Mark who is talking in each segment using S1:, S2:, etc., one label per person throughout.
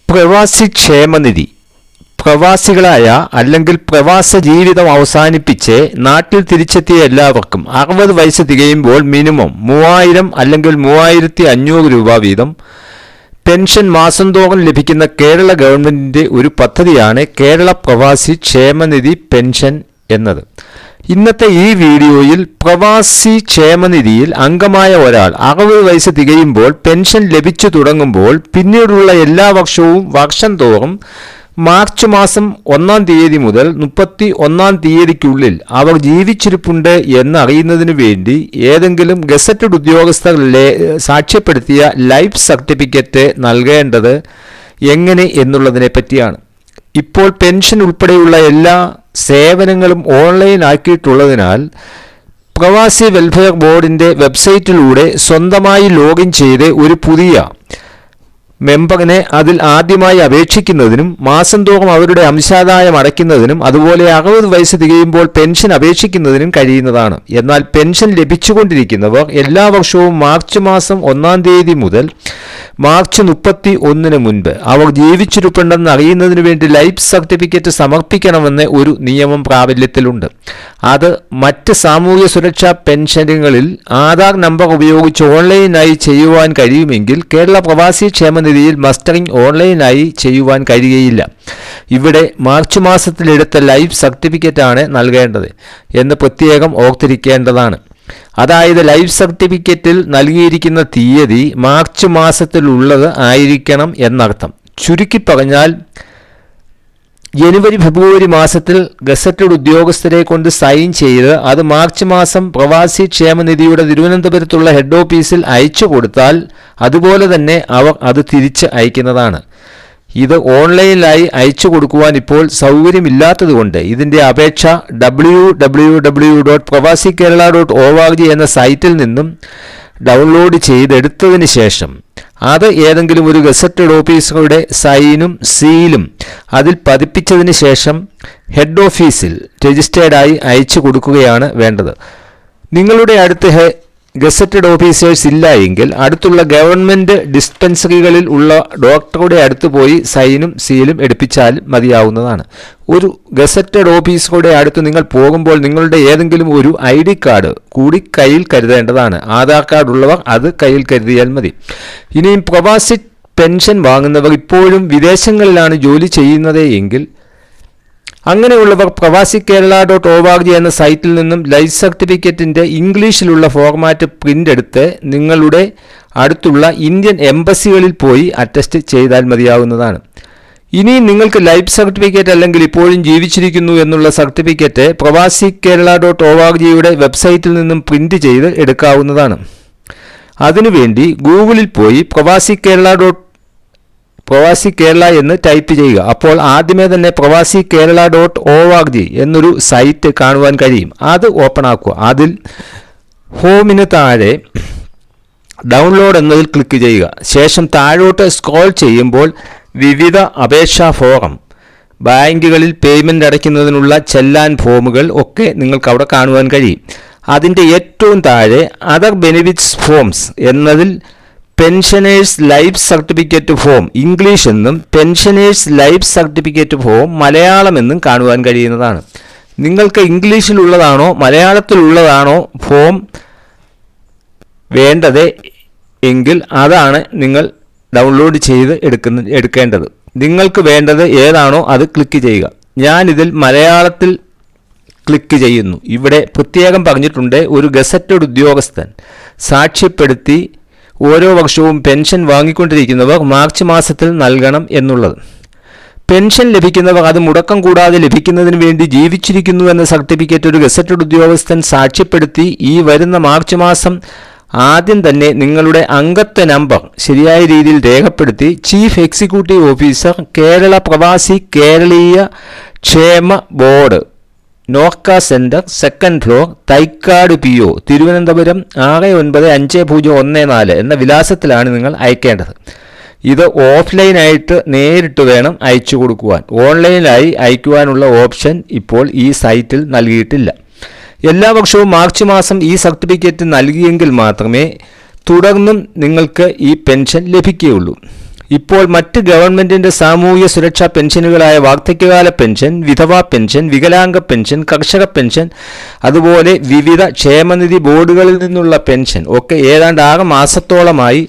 S1: പ്രവാസി ക്ഷേമനിധി പ്രവാസികളായ അല്ലെങ്കിൽ പ്രവാസ ജീവിതം അവസാനിപ്പിച്ച് നാട്ടിൽ തിരിച്ചെത്തിയ എല്ലാവർക്കും 60 വയസ്സ് തികയുമ്പോൾ മിനിമം 3000 അല്ലെങ്കിൽ 3500 രൂപ വീതം പെൻഷൻ മാസം തോറും ലഭിക്കുന്ന കേരള ഗവൺമെൻറ്റിൻ്റെ ഒരു പദ്ധതിയാണ് കേരള പ്രവാസി ക്ഷേമനിധി പെൻഷൻ എന്നത്. ഇന്നത്തെ ഈ വീഡിയോയിൽ പ്രവാസി ക്ഷേമനിധിയിൽ അംഗമായ ഒരാൾ 60 വയസ്സ് തികയുമ്പോൾ പെൻഷൻ ലഭിച്ചു തുടങ്ങുമ്പോൾ പിന്നീടുള്ള എല്ലാ വർഷവും വർഷം തോറും മാർച്ച് മാസം 1-ാം തീയതി മുതൽ 31-ാം തീയതിക്കുള്ളിൽ അവർ ജീവിച്ചിരിപ്പുണ്ട് എന്നറിയുന്നതിനു വേണ്ടി ഏതെങ്കിലും ഗസറ്റഡ് ഉദ്യോഗസ്ഥർ സാക്ഷ്യപ്പെടുത്തിയ ലൈഫ് സർട്ടിഫിക്കറ്റ് നൽകേണ്ടത് എങ്ങനെ എന്നുള്ളതിനെ പറ്റിയാണ്. ഇപ്പോൾ പെൻഷൻ ഉൾപ്പെടെയുള്ള എല്ലാ സേവനങ്ങളും ഓൺലൈൻ ആക്കിയിട്ടുള്ളതിനാൽ പ്രവാസി വെൽഫെയർ ബോർഡിൻ്റെ വെബ്സൈറ്റിലൂടെ സ്വന്തമായി ലോഗിൻ ചെയ്ത് ഒരു പുതിയ മെമ്പറിനെ അതിൽ ആദ്യമായി അപേക്ഷിക്കുന്നതിനും മാസം തോറും അവരുടെ അംശാദായം അടയ്ക്കുന്നതിനും അതുപോലെ 60 വയസ്സ് തികയുമ്പോൾ പെൻഷൻ അപേക്ഷിക്കുന്നതിനും കഴിയുന്നതാണ്. എന്നാൽ പെൻഷൻ ലഭിച്ചുകൊണ്ടിരിക്കുന്നവർ എല്ലാ വർഷവും മാർച്ച് മാസം 1-ാം തീയതി മുതൽ മാർച്ച് 31-ന് മുൻപ് അവർ ജീവിച്ചിരിപ്പുണ്ടെന്ന് അറിയുന്നതിന് വേണ്ടി ലൈഫ് സർട്ടിഫിക്കറ്റ് സമർപ്പിക്കണമെന്ന് ഒരു നിയമം പ്രാബല്യത്തിലുണ്ട്. അത് മറ്റ് സാമൂഹ്യ സുരക്ഷാ പെൻഷനുകളിൽ ആധാർ നമ്പർ ഉപയോഗിച്ച് ഓൺലൈനായി ചെയ്യുവാൻ കഴിയുമെങ്കിൽ കേരള പ്രവാസി ക്ഷേമനിധിയിൽ മസ്റ്ററിംഗ് ഓൺലൈനായി ചെയ്യുവാൻ കഴിയുകയില്ല. ഇവിടെ മാർച്ച് മാസത്തിലെടുത്ത ലൈഫ് സർട്ടിഫിക്കറ്റാണ് നൽകേണ്ടത് എന്ന് പ്രത്യേകം ഓർത്തിരിക്കേണ്ടതാണ്. അതായത് ലൈഫ് സർട്ടിഫിക്കറ്റിൽ നൽകിയിരിക്കുന്ന തീയതി മാർച്ച് മാസത്തിലുള്ളത് ആയിരിക്കണം എന്നർത്ഥം. ചുരുക്കി പറഞ്ഞാൽ ജനുവരി ഫെബ്രുവരി മാസത്തിൽ ഗസറ്റഡ് ഉദ്യോഗസ്ഥരെ കൊണ്ട് സൈൻ ചെയ്ത് അത് മാർച്ച് മാസം പ്രവാസി ക്ഷേമനിധിയുടെ തിരുവനന്തപുരത്തുള്ള ഹെഡ് ഓഫീസിൽ അയച്ചു കൊടുത്താൽ അതുപോലെ തന്നെ അവർ അത് തിരിച്ച് അയക്കുന്നതാണ്. ഇത് ഓൺലൈനിലായി അയച്ചു കൊടുക്കുവാൻ ഇപ്പോൾ സൗകര്യമില്ലാത്തതുകൊണ്ട് ഇതിൻ്റെ അപേക്ഷ www.pravasikerala.org എന്ന സൈറ്റിൽ നിന്നും ഡൗൺലോഡ് ചെയ്തെടുത്തതിന് ശേഷം അത് ഏതെങ്കിലും ഒരു ഗസറ്റഡ് ഓഫീസറുടെ സൈനും സീലും അതിൽ പതിപ്പിച്ചതിന് ശേഷം ഹെഡ് ഓഫീസിൽ രജിസ്റ്റേർഡായി അയച്ചു കൊടുക്കുകയാണ് വേണ്ടത്. നിങ്ങളുടെ അടുത്ത് ഗസറ്റഡ് ഓഫീസേഴ്സ് ഇല്ല എങ്കിൽ അടുത്തുള്ള ഗവൺമെൻറ് ഡിസ്പെൻസറികളിൽ ഉള്ള ഡോക്ടറുടെ അടുത്ത് പോയി സൈനും സീലും എടുപ്പിച്ചാൽ മതിയാവുന്നതാണ്. ഒരു ഗസറ്റഡ് ഓഫീസറുടെ അടുത്ത് നിങ്ങൾ പോകുമ്പോൾ നിങ്ങളുടെ ഏതെങ്കിലും ഒരു ID കാർഡ് കൂടി കയ്യിൽ കരുതേണ്ടതാണ്. ആധാർ കാർഡ് ഉള്ളവർ അത് കയ്യിൽ കരുതിയാൽ മതി. ഇനിയും പ്രവാസി പെൻഷൻ വാങ്ങുന്നവർ ഇപ്പോഴും വിദേശങ്ങളിലാണ് ജോലി ചെയ്യുന്നത് എങ്കിൽ അങ്ങനെയുള്ളവർ pravasikerala.org എന്ന സൈറ്റിൽ നിന്നും ലൈഫ് സർട്ടിഫിക്കറ്റിൻ്റെ ഇംഗ്ലീഷിലുള്ള ഫോർമാറ്റ് പ്രിൻ്റ് എടുത്ത് നിങ്ങളുടെ അടുത്തുള്ള ഇന്ത്യൻ എംബസികളിൽ പോയി അറ്റസ്റ്റ് ചെയ്താൽ മതിയാവുന്നതാണ്. ഇനിയും നിങ്ങൾക്ക് ലൈഫ് സർട്ടിഫിക്കറ്റ് അല്ലെങ്കിൽ ഇപ്പോഴും ജീവിച്ചിരിക്കുന്നു എന്നുള്ള സർട്ടിഫിക്കറ്റ് pravasikerala.org വെബ്സൈറ്റിൽ നിന്നും പ്രിൻ്റ് ചെയ്ത് എടുക്കാവുന്നതാണ്. അതിനുവേണ്ടി ഗൂഗിളിൽ പോയി പ്രവാസി കേരള എന്ന് ടൈപ്പ് ചെയ്യുക. അപ്പോൾ ആദ്യമേ തന്നെ pravasikerala.org എന്നൊരു സൈറ്റ് കാണുവാൻ കഴിയും. അത് ഓപ്പൺ ആക്കുക. അതിൽ ഹോമിന് താഴെ ഡൗൺലോഡ് എന്നതിൽ ക്ലിക്ക് ചെയ്യുക. ശേഷം താഴോട്ട് സ്ക്രോൾ ചെയ്യുമ്പോൾ വിവിധ അപേക്ഷാ ഫോറം, ബാങ്കുകളിൽ പേയ്മെൻറ്റ് അടയ്ക്കുന്നതിനുള്ള ചെല്ലാൻ ഫോമുകൾ ഒക്കെ നിങ്ങൾക്ക് അവിടെ കാണുവാൻ കഴിയും. അതിൻ്റെ ഏറ്റവും താഴെ അതർ ബെനിഫിറ്റ്സ് ഫോംസ് എന്നതിൽ pensioners life certificate form English എന്നും pensioners life certificate form Malayalam എന്നും കാണുവാൻ കഴിയുന്നതാണ്. നിങ്ങൾക്ക് ഇംഗ്ലീഷിലുള്ളതാണോ മലയാളത്തിലുള്ളതാണോ ഫോം വേണ്ടത് എങ്കിൽ അതാണ് നിങ്ങൾ ഡൗൺലോഡ് ചെയ്ത് എടുക്കേണ്ടത്. നിങ്ങൾക്ക് വേണ്ടത് ഏതാണോ അത് ക്ലിക്ക് ചെയ്യുക. ഞാനിതിൽ മലയാളത്തിൽ ക്ലിക്ക് ചെയ്യുന്നു. ഇവിടെ പ്രത്യേകം പറഞ്ഞിട്ടുണ്ട് ഒരു ഗസറ്റഡ് ഉദ്യോഗസ്ഥൻ സാക്ഷ്യപ്പെടുത്തി ഓരോ വർഷവും പെൻഷൻ വാങ്ങിക്കൊണ്ടിരിക്കുന്നവർ മാർച്ച് മാസത്തിൽ നൽകണം എന്നുള്ളത്. പെൻഷൻ ലഭിക്കുന്നവർ അത് മുടക്കം കൂടാതെ ലഭിക്കുന്നതിന് വേണ്ടി ജീവിച്ചിരിക്കുന്നു എന്ന സർട്ടിഫിക്കറ്റ് ഒരു ഗസറ്റഡ് ഉദ്യോഗസ്ഥൻ സാക്ഷ്യപ്പെടുത്തി ഈ വരുന്ന മാർച്ച് മാസം ആദ്യം തന്നെ നിങ്ങളുടെ അംഗത്വ നമ്പർ ശരിയായ രീതിയിൽ രേഖപ്പെടുത്തി ചീഫ് എക്സിക്യൂട്ടീവ് ഓഫീസർ കേരള പ്രവാസി കേരളീയ ക്ഷേമ board Norka centre, 2nd floor, Thycaud PO, Thiruvananthapuram 695014 എന്ന വിലാസത്തിലാണ് നിങ്ങൾ അയക്കേണ്ടത്. ഇത് ഓഫ്ലൈനായിട്ട് നേരിട്ട് വേണം അയച്ചു കൊടുക്കുവാൻ. ഓൺലൈനായി അയക്കുവാനുള്ള ഓപ്ഷൻ ഇപ്പോൾ ഈ സൈറ്റിൽ നൽകിയിട്ടില്ല. എല്ലാ വർഷവും മാർച്ച് മാസം ഈ സർട്ടിഫിക്കറ്റ് നൽകിയെങ്കിൽ മാത്രമേ തുടർന്നും നിങ്ങൾക്ക് ഈ പെൻഷൻ ലഭിക്കുകയുള്ളൂ. ഇപ്പോൾ മറ്റ് ഗവൺമെന്റിന്റെ സാമൂഹ്യ സുരക്ഷാ പെൻഷനുകളായ വാർദ്ധക്യകാല പെൻഷൻ, വിധവാ പെൻഷൻ, വികലാംഗ പെൻഷൻ, കർഷക പെൻഷൻ, അതുപോലെ വിവിധ ക്ഷേമനിധി ബോർഡുകളിൽ നിന്നുള്ള പെൻഷൻ ഒക്കെ ഏതാണ്ട് 6 മാസത്തോളമായി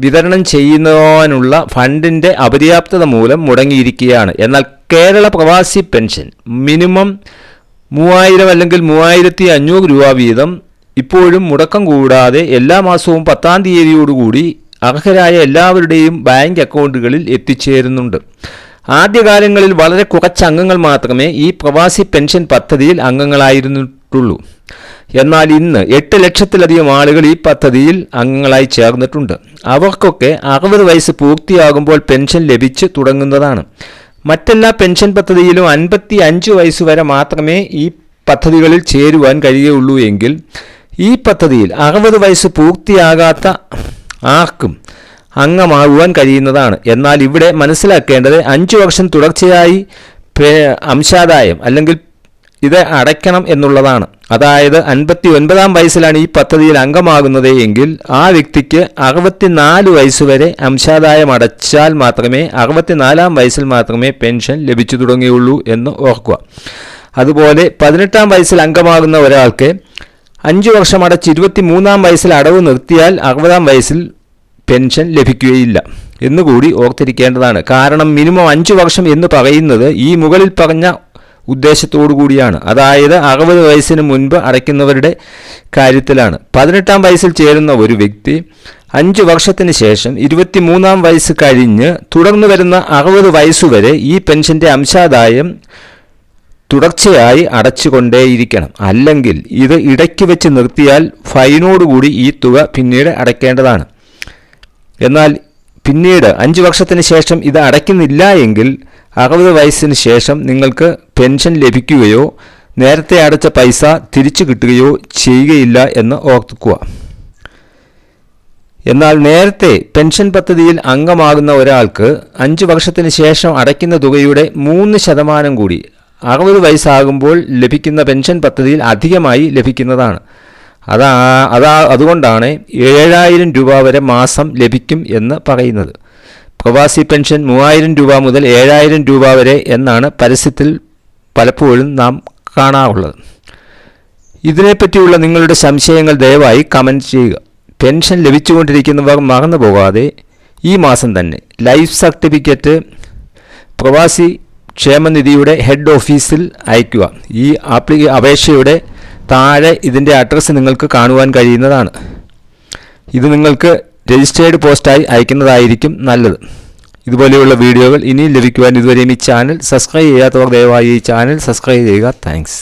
S1: വിതരണം ചെയ്യുന്നതിനുള്ള ഫണ്ടിന്റെ അപര്യാപ്തത മൂലം മുടങ്ങിയിരിക്കുകയാണ്. എന്നാൽ കേരള പ്രവാസി പെൻഷൻ മിനിമം 3000 അല്ലെങ്കിൽ 3500 രൂപ വീതം ഇപ്പോഴും മുടക്കം കൂടാതെ എല്ലാ മാസവും 10-ാം തീയതിയോടുകൂടി അർഹരായ എല്ലാവരുടെയും ബാങ്ക് അക്കൗണ്ടുകളിൽ എത്തിച്ചേരുന്നുണ്ട്. ആദ്യകാലങ്ങളിൽ വളരെ കുറച്ച് അംഗങ്ങൾ മാത്രമേ ഈ പ്രവാസി പെൻഷൻ പദ്ധതിയിൽ അംഗങ്ങളായിരുന്നിട്ടുള്ളൂ. എന്നാൽ ഇന്ന് 8 ലക്ഷത്തിലധികം ആളുകൾ ഈ പദ്ധതിയിൽ അംഗങ്ങളായി ചേർന്നിട്ടുണ്ട്. അവർക്കൊക്കെ 60 വയസ്സ് പൂർത്തിയാകുമ്പോൾ പെൻഷൻ ലഭിച്ചു തുടങ്ങുന്നതാണ്. മറ്റെല്ലാ പെൻഷൻ പദ്ധതിയിലും 55 വയസ്സ് വരെ മാത്രമേ ഈ പദ്ധതികളിൽ ചേരുവാൻ കഴിയുകയുള്ളൂ എങ്കിൽ ഈ പദ്ധതിയിൽ 60 വയസ്സ് പൂർത്തിയാകാത്ത ആർക്കും അംഗമാകുവാൻ കഴിയുന്നതാണ്. എന്നാൽ ഇവിടെ മനസ്സിലാക്കേണ്ടത് 5 വർഷം തുടർച്ചയായി അംശാദായം അല്ലെങ്കിൽ ഇത് അടയ്ക്കണം എന്നുള്ളതാണ്. അതായത് 59-ാം വയസ്സിലാണ് ഈ പദ്ധതിയിൽ അംഗമാകുന്നത് എങ്കിൽ ആ വ്യക്തിക്ക് 64 വയസ്സുവരെ അംശാദായം അടച്ചാൽ മാത്രമേ 64-ാം വയസ്സിൽ മാത്രമേ പെൻഷൻ ലഭിച്ചു തുടങ്ങിയുള്ളൂ എന്ന് ഓർക്കുക. അതുപോലെ 18-ാം വയസ്സിൽ അംഗമാകുന്ന ഒരാൾക്ക് 5 വർഷം അടച്ച് 23-ാം വയസ്സിൽ അടവ് നിർത്തിയാൽ 60-ാം വയസ്സിൽ പെൻഷൻ ലഭിക്കുകയില്ല എന്നുകൂടി ഓർത്തിരിക്കേണ്ടതാണ്. കാരണം മിനിമം 5 വർഷം എന്ന് പറയുന്നത് ഈ മുകളിൽ പറഞ്ഞ ഉദ്ദേശത്തോടു കൂടിയാണ്. അതായത് 60 വയസ്സിന് മുൻപ് അടയ്ക്കുന്നവരുടെ കാര്യത്തിലാണ്. 18-ാം വയസ്സിൽ ചേരുന്ന ഒരു വ്യക്തി 5 വർഷത്തിന് ശേഷം 23-ാം വയസ്സ് കഴിഞ്ഞ് തുടർന്ന് വരുന്ന 60 വയസ്സുവരെ ഈ പെൻഷൻ്റെ അംശാദായം തുടർച്ചയായി അടച്ചുകൊണ്ടേയിരിക്കണം. അല്ലെങ്കിൽ ഇത് ഇടയ്ക്ക് വെച്ച് നിർത്തിയാൽ ഫൈനോടുകൂടി ഈ തുക പിന്നീട് അടയ്ക്കേണ്ടതാണ്. എന്നാൽ പിന്നീട് 5 വർഷത്തിന് ശേഷം ഇത് അടയ്ക്കുന്നില്ല എങ്കിൽ 60 വയസ്സിന് ശേഷം നിങ്ങൾക്ക് പെൻഷൻ ലഭിക്കുകയോ നേരത്തെ അടച്ച പൈസ തിരിച്ചു കിട്ടുകയോ ചെയ്യുകയില്ല എന്ന് ഓർക്കുക. എന്നാൽ നേരത്തെ പെൻഷൻ പദ്ധതിയിൽ അംഗമാകുന്ന ഒരാൾക്ക് 5 വർഷത്തിന് ശേഷം അടയ്ക്കുന്ന തുകയുടെ 3% കൂടി 60 വയസ്സാകുമ്പോൾ ലഭിക്കുന്ന പെൻഷൻ പദ്ധതിയിൽ അധികമായി ലഭിക്കുന്നതാണ്. അതുകൊണ്ടാണ് 7000 രൂപ വരെ മാസം ലഭിക്കും എന്ന് പറയുന്നത്. പ്രവാസി പെൻഷൻ 3000 രൂപ മുതൽ 7000 രൂപ വരെ എന്നാണ് പരസ്യത്തിൽ പലപ്പോഴും നാം കാണാറുള്ളത്. ഇതിനെപ്പറ്റിയുള്ള നിങ്ങളുടെ സംശയങ്ങൾ ദയവായി കമൻറ്റ് ചെയ്യുക. പെൻഷൻ ലഭിച്ചുകൊണ്ടിരിക്കുന്നവർ മറന്നു പോകാതെ ഈ മാസം തന്നെ ലൈഫ് സർട്ടിഫിക്കറ്റ് പ്രവാസി ക്ഷേമനിധിയുടെ ഹെഡ് ഓഫീസിൽ അയയ്ക്കുക. ഈ അപേക്ഷയുടെ താഴെ ഇതിൻ്റെ അഡ്രസ്സ് നിങ്ങൾക്ക് കാണുവാൻ കഴിയുന്നതാണ്. ഇത് നിങ്ങൾക്ക് രജിസ്റ്റേർഡ് പോസ്റ്റായി അയക്കുന്നതായിരിക്കും നല്ലത്. ഇതുപോലെയുള്ള വീഡിയോകൾ ഇനിയും ലഭിക്കുവാൻ ഇതുവരെയും ഈ ചാനൽ സബ്സ്ക്രൈബ് ചെയ്യാത്തവർ ദയവായി ഈ ചാനൽ സബ്സ്ക്രൈബ് ചെയ്യുക. താങ്ക്സ്.